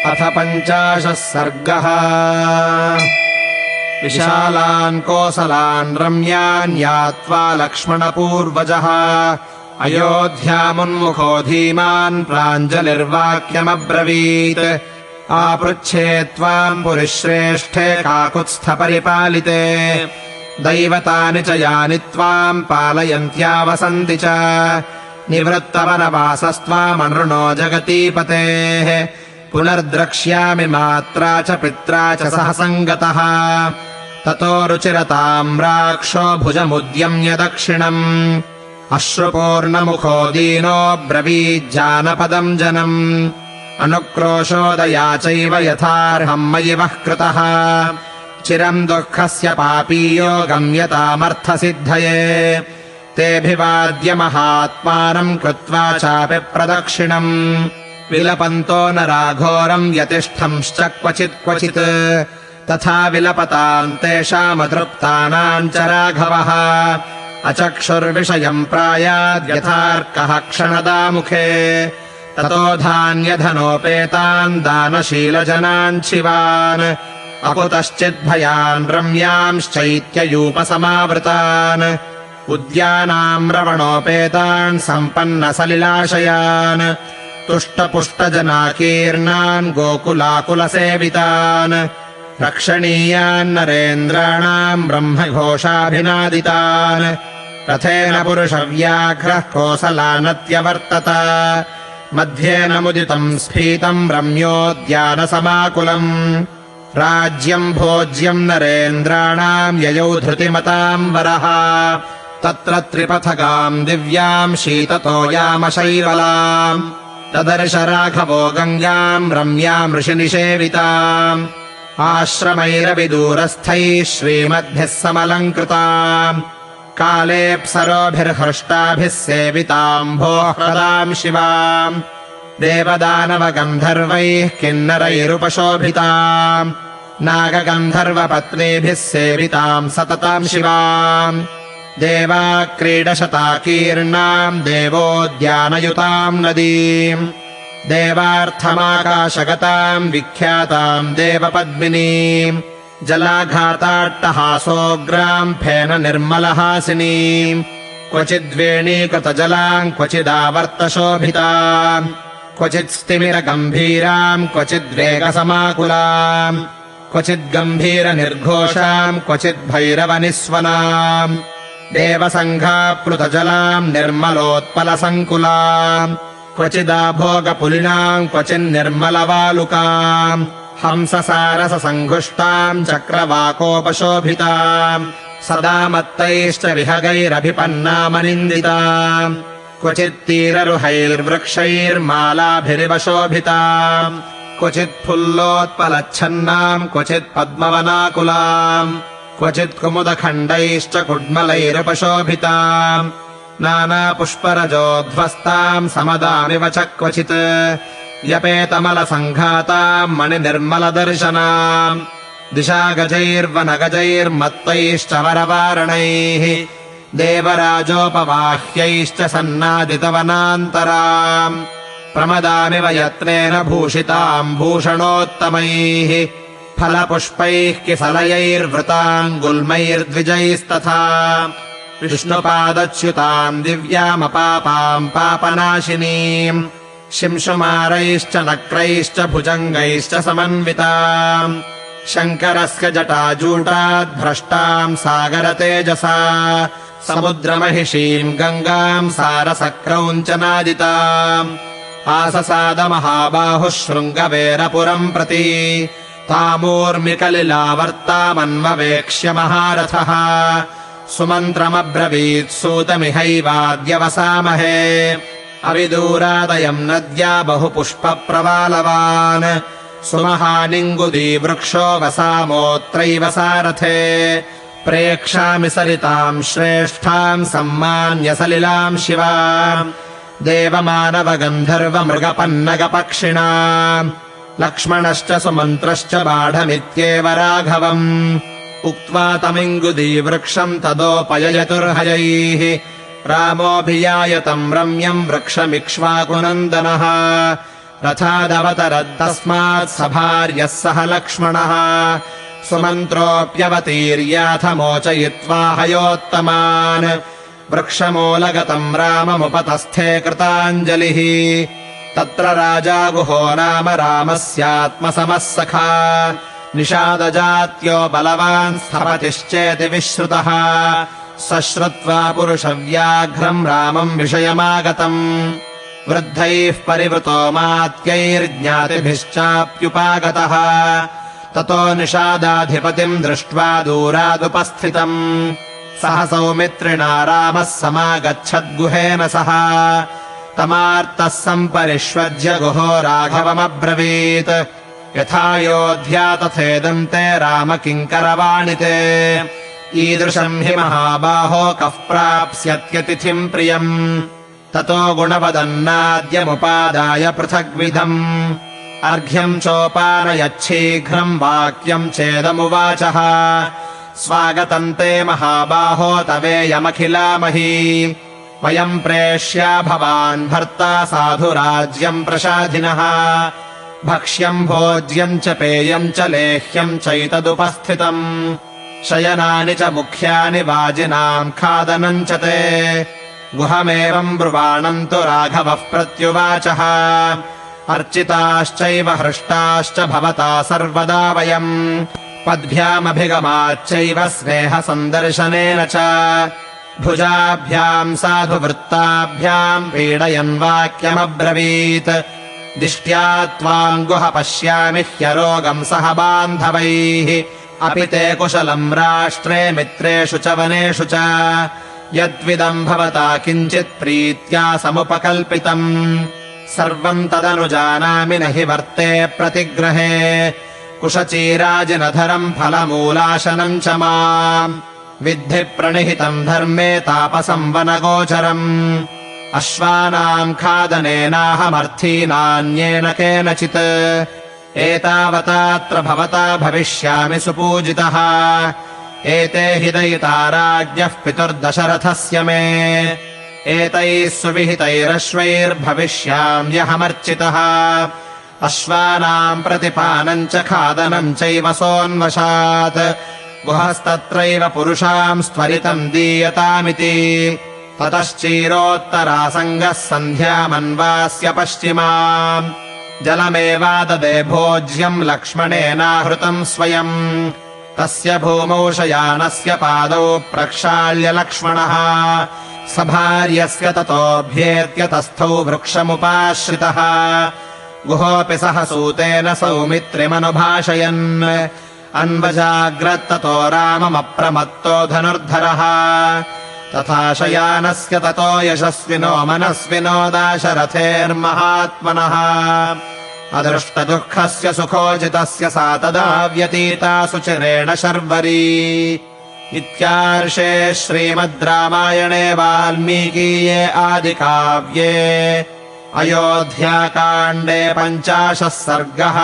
अथ 50 सर्गः। विशालान् कोसलान् रम्यान् यात्वा लक्ष्मणपूर्वजः अयोध्यामुन्मुखो धीमान् प्राञ्जलिर्वाक्यमब्रवीत्। आपृच्छे त्वाम् पुरिश्रेष्ठे काकुत्स्थपरिपालिते, दैवतानि च यानि त्वाम् पालयन्त्यावसन्ति च। निवृत्तवनवासस्त्वामनृणो जगतीपतेः, पुनर्द्रक्ष्यामि मात्रा च पित्रा च सह सङ्गतः। ततो रुचिरताम् राक्षो भुजमुद्यम्य दक्षिणम्, अश्रुपूर्णमुखो दीनो ब्रवीज्जानपदम् जनम्। अनुक्रोशोदया चैव यथार्हम् मयि वः कृतः, चिरम् दुःखस्य पापीयो गम्यतामर्थसिद्धये। तेऽभिवाद्य महात्मानम् कृत्वा चापि प्रदक्षिणम्, विलपन्तो नराघोरम् व्यतिष्ठंश्च क्वचित्। तथा विलपताम् तेषामतृप्तानाम् च राघवः, अचक्षुर्विषयम् प्रायाद्यथार्कः क्षणदामुखे। ततो धान्यधनोपेतान् दानशीलजनान् शिवान्, अकुतश्चिद्भयान् रम्यांश्चैत्ययूपसमावृतान्। उद्यानाम् रवणोपेतान् सम्पन्नसलिलाशयान्, तुष्टपुष्टजनाकीर्णान् गोकुलाकुलसेवितान्। रक्षणीयान् नरेन्द्राणाम् ब्रह्मघोषाभिनादितान्, रथेन पुरुषव्याघ्रः कोसलानत्यवर्तत। मध्येन मुदितम् स्फीतम् रम्योद्यानसमाकुलम्, राज्यम् भोज्यम् नरेन्द्राणाम् ययौ धृतिमताम् वरः। तत्र त्रिपथगाम् दिव्याम् शीततोयामशैवलाम्, तदर्श राघवो गङ्गाम् रम्याम् ऋषिनिषेविताम्। आश्रमैरविदूरस्थैः श्रीमद्भिः समलङ्कृताम्, कालेऽप्सरोभिर्हृष्टाभिः सेविताम् भोः हृदाम् शिवाम्। देवदानवगन्धर्वैः किन्नरैरुपशोभिताम्, नागगन्धर्वपत्नीभिः सेविताम् सतताम् शिवाम्। देवाक्रीडशताकीर्णाम् देवोद्यानयुताम् नदीम्, देवार्थमाकाशगताम् विख्याताम् देवपद्मिनीम्। जलाघाताट्टहासोग्राम् फेन निर्मलहासिनीम्, क्वचिद्वेणीकृतजलाम् क्वचिदावर्तशोभिताम्। क्वचित्स्तिमिरगम्भीराम् क्वचिद्वेगसमाकुलाम्, क्वचिद्गम्भीरनिर्घोषाम् क्वचिद्भैरवनिस्वनाम्। देवसङ्घाप्लुतजलाम् निर्मलोत्पलसङ्कुलाम्, क्वचिदाभोगपुलिनाम् क्वचिन्निर्मलवालुकाम्। हंससारससङ्घुष्टाम् चक्रवाकोपशोभिताम्, सदा मत्तैश्च विहगैरभिपन्नामनिन्दिताम्। क्वचित्तीररुहैर्वृक्षैर्मालाभिरिव शोभिताम्, क्वचित्फुल्लोत्पलच्छन्नाम् क्वचित्पद्मवनाकुलाम्। क्वचित्कुमुदखण्डैश्च कुड्मलैरुपशोभिताम्, नानापुष्परजोध्वस्ताम् समदामिव च क्वचित्। व्यपेतमलसङ्घाताम् मणिनिर्मलदर्शनाम्, दिशागजैर्वनगजैर्मत्तैश्च वरवारणैः, देवराजोपवाह्यैश्च सन्नादितवनान्तराम्। प्रमदामिव यत्नेन भूषिताम् भूषणोत्तमैः, फलपुष्पैः किसलयैर्वृताम् गुल्मैर्द्विजैस्तथा। विष्णुपादच्युताम् दिव्यामपापाम् पापनाशिनीम्, शिंशुमारैश्च नक्रैश्च भुजङ्गैश्च समन्विताम्। शङ्करस्य जटाजूटाद्भ्रष्टाम् सागरतेजसा, समुद्रमहिषीम् गङ्गाम् सारसक्रौञ्चनादिताम्। आससादमहाबाहुः शृङ्गवेरपुरम् प्रति, तामूर्मिकलिलावर्तामन्ववेक्ष्य महारथः। सुमन्त्रमब्रवीत् सूतमिहैवाद्यवसामहे, अविदूरादयम् नद्या बहुपुष्पप्रवालवान्। सुमहानिङ्गुदीवृक्षो वसामोऽत्रैव सारथे, प्रेक्षामि सरिताम् श्रेष्ठाम् सम्मान्य सलिलाम् शिवाम्। देवमानवगन्धर्वमृगपन्नगपक्षिणाम्, लक्ष्मणश्च सुमन्त्रश्च बाढमित्येव राघवम्। उक्त्वा तमिङ्गुदीवृक्षम् तदोपययतुर्हयैः, रामोऽभियाय तम् रम्यम् वृक्षमिक्ष्वाकुनन्दनः। रथादवतरद्तस्मात् सभार्यः सह लक्ष्मणः सुमन्त्रोऽप्यवतीर्याथ मोचयित्वा हयोत्तमान् वृक्षमूलगतम् राममुपतस्थे कृताञ्जलिः तत्र राजा गुहो नाम रामस्यात्मसमः सखा निषादजात्यो बलवान् स्थपतिश्चेति विश्रुतः सश्रुत्वा पुरुषव्याघ्रम् रामम् विषयमागतम् वृद्धैः परिवृतो मात्यैर्ज्ञातिभिश्चाप्युपागतः ततो निषादाधिपतिम् दृष्ट्वा दूरादुपस्थितम् सह सौमित्रिणा रामः समागच्छद्गुहेन सह तमार्तः सम्परिष्वज्य गुहो राघवमब्रवीत् यथायोध्या तथेदम् ते राम किङ्करवाणि ते ईदृशम् हि महाबाहो कः प्राप्स्यत्यतिथिम् प्रियम् ततो गुणवदन्नाद्यमुपादाय पृथग्विधम् अर्घ्यम् चोपानयच्छीघ्रम् वाक्यम् चेदमुवाचः स्वागतम् ते महाबाहो तवेयमखिलामही वयम् प्रेष्या भवान् भर्ता साधुराज्यम् प्रसाधिनः भक्ष्यम् भोज्यम् च पेयम् च लेह्यम् चैतदुपस्थितम् शयनानि च मुख्यानि वाजिनाम् खादनम् च ते गुहमेवम् ब्रुवाणम् तु राघवः प्रत्युवाचः अर्चिताश्चैव हृष्टाश्च भवता सर्वदा वयम् पद्भ्यामभिगमाच्चैव स्नेहसन्दर्शनेन च भुजाभ्याम् साधुवृत्ताभ्याम् पीडयन् वाक्यमब्रवीत् दिष्ट्या त्वाम् गुह पश्यामि ह्यरोगम् सह बान्धवैः अपि ते कुशलम् राष्ट्रे मित्रेषु च वनेषु च यद्विदम् भवता किञ्चित् प्रीत्या समुपकल्पितम् सर्वम् तदनुजानामि न हि वर्ते प्रतिग्रहे कुशचीराजिनधरम् फलमूलाशनम् च माम् विद्धि प्रणिहितम् धर्मे तापसम् वनगोचरम् अश्वानाम् खादनेनाहमर्थीनान्येन केनचित् एतावतात्र भवता भविष्यामि सुपूजितः एते हि दयिता राज्ञः पितुर्दशरथस्य मे एतैः सुविहितैरश्वैर्भविष्याम्यहमर्चितः अश्वानाम् प्रतिपानम् च खादनम् चैव सोन्वशात् गुहस्तत्रैव पुरुषाम् स्त्वरितम् दीयतामिति ततश्चीरोत्तरासङ्गः सन्ध्यामन्वास्य पश्चिमाम् जलमेवाददे भोज्यम् लक्ष्मणेनाहृतम् स्वयम् तस्य भूमौ शयानस्य पादौ प्रक्षाल्य लक्ष्मणः सभार्यस्य ततोऽभ्येत्य तस्थौ वृक्षमुपाश्रितः गुहोऽपि सह सूतेन सौमित्रिमनुभाषयन् अन्वजाग्रत्ततो राममप्रमत्तो धनुर्धरः तथा शयानस्य ततो यशस्विनो मनस्विनो दाशरथेर्महात्मनः अदृष्टदुःखस्य सुखोजितस्य सा तदा व्यतीता सुचिरेण शर्वरी इत्यार्षे श्रीमद् रामायणे वाल्मीकीये आदिकाव्ये अयोध्याकाण्डे 50 सर्गः।